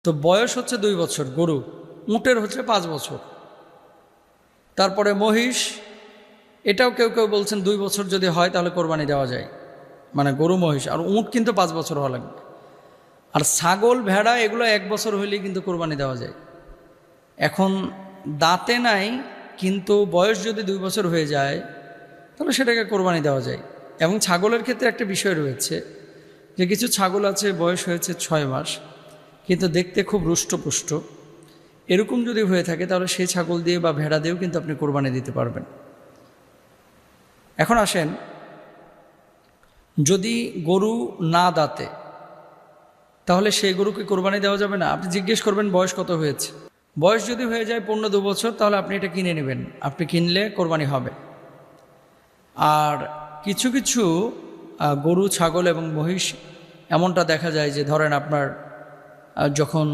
তো বয়স হচ্ছে 2 বছর গরু, উটের হচ্ছে 5 বছর। তারপরে মহিষ, এটাও কেউ কেউ বলছেন 2 বছর যদি হয় তাহলে কোরবানি দেওয়া যায়, মানে গরু মহিষ। আর উট কিন্তু 5 বছর হওয়া লাগবে। আর ছাগল ভেড়া এগুলো 1 বছর হইলেই কিন্তু কোরবানি দেওয়া যায়। এখন দাঁতে নাই কিন্তু বয়স যদি 2 বছর হয়ে যায় তাহলে সেটাকে কোরবানি দেওয়া যায়। এবং ছাগলের ক্ষেত্রে একটা বিষয় রয়েছে যে কিছু ছাগল আছে বয়স হয়েছে 6 মাস কিন্তু দেখতে খুব রুষ্টপুষ্ট, এরকম যদি হয়ে থাকে তাহলে সেই ছাগল দিয়ে বা ভেড়া দিয়েও কিন্তু আপনি কোরবানি দিতে পারবেন। এখন আসেন, যদি গরু না দাঁতে তাহলে সেই গরুকে কোরবানি দেওয়া যাবে না। আপনি জিজ্ঞেস করবেন বয়স কত হয়েছে। বয়স যদি হয়ে যায় পূর্ণ 2 বছর তাহলে আপনি এটা কিনে নেবেন, আপনি কিনলে কোরবানি হবে। আর কিছু কিছু গরু ছাগল এবং মহিষ এমনটা দেখা যায় যে ধরেন আপনার যখন